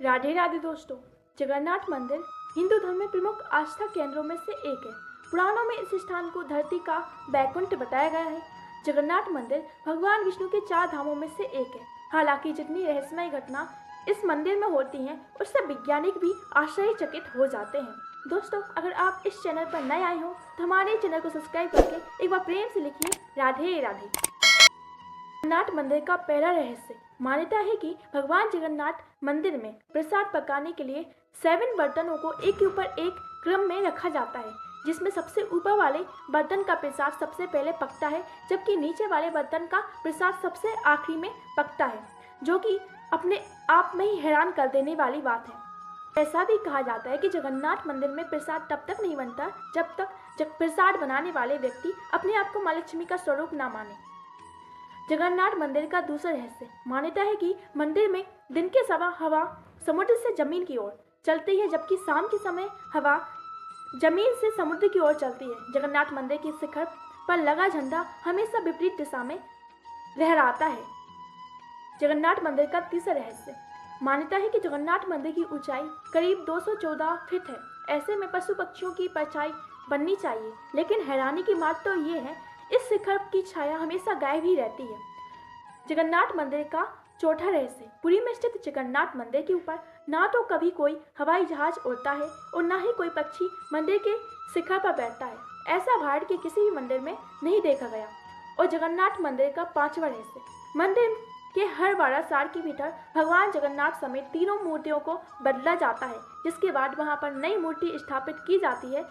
राधे राधे दोस्तों। जगन्नाथ मंदिर हिंदू धर्म में प्रमुख आस्था केंद्रों में से एक है। पुराणों में इस स्थान को धरती का बैकुंठ बताया गया है। जगन्नाथ मंदिर भगवान विष्णु के 4 धामों में से एक है। हालांकि जितनी रहस्यमय घटना इस मंदिर में होती हैं, उससे वैज्ञानिक भी आश्चर्यचकित हो जाते हैं। दोस्तों, अगर आप इस चैनल पर नए आए हो तो हमारे चैनल को सब्सक्राइब करके एक बार प्रेम से लिखिए राधे राधे। जगन्नाथ मंदिर का पहला रहस्य। मान्यता है कि भगवान जगन्नाथ मंदिर में प्रसाद पकाने के लिए 7 बर्तनों को एक के ऊपर एक क्रम में रखा जाता है, जिसमें सबसे ऊपर वाले बर्तन का प्रसाद सबसे पहले पकता है, जबकि नीचे वाले बर्तन का प्रसाद सबसे आखिरी में पकता है, जो कि अपने आप में ही हैरान कर देने वाली बात है। ऐसा भी कहा जाता है कि जगन्नाथ मंदिर में प्रसाद तब तक नहीं बनता जब तक प्रसाद बनाने वाले व्यक्ति अपने आप को माँ लक्ष्मी का स्वरूप न माने। जगन्नाथ मंदिर का दूसरा रहस्य। मान्यता है कि मंदिर में दिन के समय हवा समुद्र से जमीन की ओर चलती है, जबकि शाम के समय हवा जमीन से समुद्र की ओर चलती है। जगन्नाथ मंदिर के शिखर पर लगा झंडा हमेशा विपरीत दिशा में लहराता है। जगन्नाथ मंदिर का तीसरा रहस्य। मान्यता है कि जगन्नाथ मंदिर की ऊंचाई करीब 214 फीट है। ऐसे में पशु पक्षियों की परछाई बननी चाहिए, लेकिन हैरानी की बात तो ये है इस शिखर की छाया हमेशा गायब ही रहती है। जगन्नाथ मंदिर का चौथा रहस्य। पुरी में स्थित जगन्नाथ मंदिर के ऊपर ना तो कभी कोई हवाई जहाज उड़ता है और ना ही कोई पक्षी मंदिर के शिखर पर बैठता है। ऐसा भारत के किसी भी मंदिर में नहीं देखा गया। और जगन्नाथ मंदिर का पांचवा रहस्य। मंदिर के हर 12 साल के भीतर भगवान जगन्नाथ समेत तीनों मूर्तियों को बदला जाता है, जिसके बाद वहां पर नई मूर्ति स्थापित की जाती है।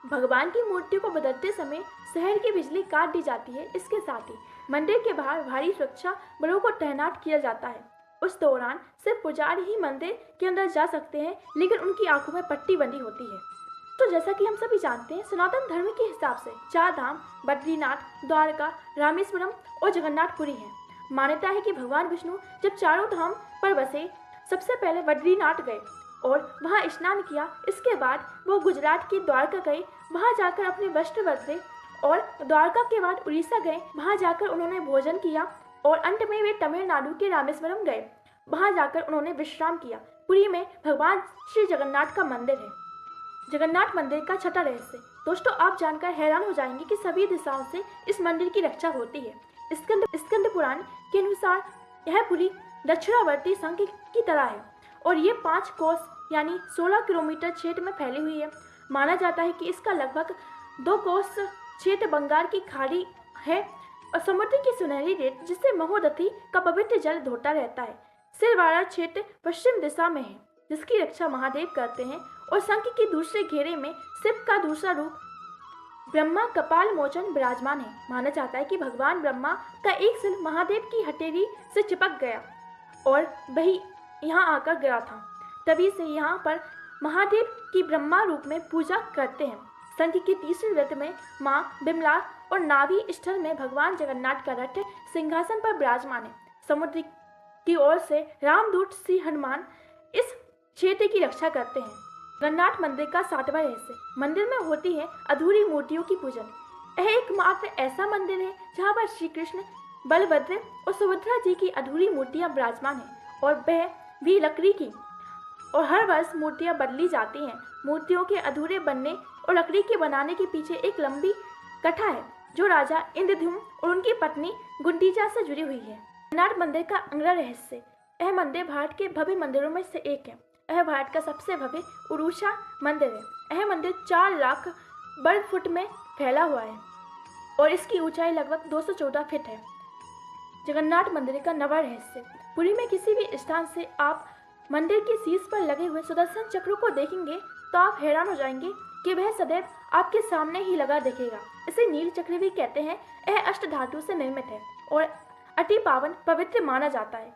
भगवान की मूर्ति को बदलते समय शहर की बिजली काट दी जाती है। इसके साथ ही मंदिर के बाहर भारी सुरक्षा बलों को तैनात किया जाता है। उस दौरान सिर्फ पुजारी ही मंदिर के अंदर जा सकते हैं, लेकिन उनकी आंखों में पट्टी बंधी होती है। तो जैसा कि हम सभी जानते हैं, सनातन धर्म के हिसाब से 4 धाम बद्रीनाथ, द्वारका, रामेश्वरम और जगन्नाथपुरी हैं। मान्यता है कि भगवान विष्णु जब चारों धाम पर बसे, सबसे पहले बद्रीनाथ गए और वहां स्नान किया। इसके बाद वो गुजरात की द्वारका गए, वहां जाकर अपने वस्त्र बदले और द्वारका के बाद उड़ीसा गए, वहां जाकर उन्होंने भोजन किया और अंत में वे तमिलनाडु के रामेश्वरम गए, वहां जाकर उन्होंने विश्राम किया। पुरी में भगवान श्री जगन्नाथ का मंदिर है। जगन्नाथ मंदिर का छठा रहस्य। दोस्तों, आप जानकर हैरान हो जाएंगे कि सभी दिशाओं से इस मंदिर की रक्षा होती है। स्कंद पुराण के अनुसार यह पुरी दक्षिणावर्ती शंख की तरह है और ये 5 कोस यानी 16 किलोमीटर क्षेत्र में फैली हुई है। माना जाता है कि इसका लगभग 2 कोस क्षेत्र बंगाल की खाड़ी है और समुद्र की सुनहरी रेत, जिससे महोदधि का पवित्र जल धोता रहता है। सिरवाड़ा क्षेत्र पश्चिम दिशा में है, जिसकी रक्षा महादेव करते हैं। और शंख के दूसरे घेरे में शिव का दूसरा रूप ब्रह्मा कपाल मोचन विराजमान है। माना जाता है कि भगवान ब्रह्मा का एक सिर महादेव की हथेली से चिपक गया और वही यहाँ आकर गिरा था। तभी से यहाँ पर महादेव की ब्रह्मा रूप में पूजा करते हैं। शंख की तीसरी रथ में माँ बिमला और नाभि स्थल में भगवान जगन्नाथ का रथ सिंहासन पर विराजमान है। समुद्र की ओर से रामदूत श्री हनुमान इस क्षेत्र की रक्षा करते हैं। जगन्नाथ मंदिर का 7वां रहस्य। मंदिर में होती है अधूरी मूर्तियों की पूजन। यह एकमात्र ऐसा मंदिर है जहाँ पर श्री कृष्ण, बलभद्र और सुभद्रा जी की अधूरी मूर्तियां विराजमान हैं और वह भी लकड़ी की, और हर वर्ष मूर्तियां बदली जाती हैं। मूर्तियों के अधूरे बनने और लकड़ी के बनाने के पीछे एक लंबी कथा है, जो राजा इंद्रद्युम्न और उनकी पत्नी गुंडीचा से जुड़ी हुई है। जगन्नाथ मंदिर का अगला रहस्य। यह मंदिर भारत के भव्य मंदिरों में से एक है। यह भारत का सबसे भव्य उरूषा मंदिर है। यह मंदिर 4 लाख वर्ग फुट में फैला हुआ है और इसकी ऊंचाई लगभग 214 फीट है। जगन्नाथ मंदिर का 9वां रहस्य। पुरी में किसी भी स्थान से आप मंदिर के शीर्ष पर लगे हुए सुदर्शन चक्र को देखेंगे तो आप हैरान हो जाएंगे कि वह सदैव आपके सामने ही लगा दिखेगा। इसे नील चक्र भी कहते हैं। यह अष्ट धातु से निर्मित है और अति पावन पवित्र माना जाता है।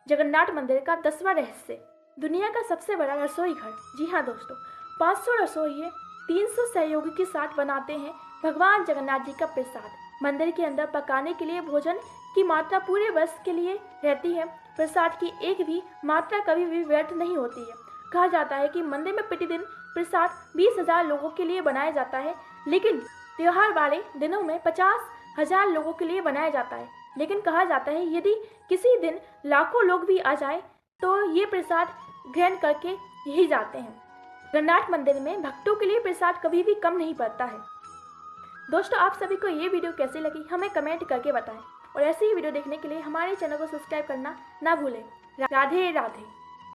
जगन्नाथ मंदिर का 10वां रहस्य। दुनिया का सबसे बड़ा रसोई घर। जी हाँ दोस्तों, 500 रसोइये 300 सहयोगी के साथ बनाते हैं भगवान जगन्नाथ जी का प्रसाद। मंदिर के अंदर पकाने के लिए भोजन की मात्रा पूरे वर्ष के लिए रहती है। प्रसाद की एक भी मात्रा कभी भी व्यर्थ नहीं होती है। कहा जाता है कि मंदिर में प्रतिदिन प्रसाद 20,000 लोगों के लिए बनाया जाता है, लेकिन त्योहार वाले दिनों में 50,000 लोगों के लिए बनाया जाता है। लेकिन कहा जाता है यदि किसी दिन लाखों लोग भी आ जाए तो ये प्रसाद ग्रहण करके ही जाते हैं। जगन्नाथ मंदिर में भक्तों के लिए प्रसाद कभी भी कम नहीं पड़ता है। दोस्तों, आप सभी को ये वीडियो कैसी लगी हमें कमेंट करके बताएं और ऐसी ही वीडियो देखने के लिए हमारे चैनल को सब्सक्राइब करना ना भूलें। राधे राधे।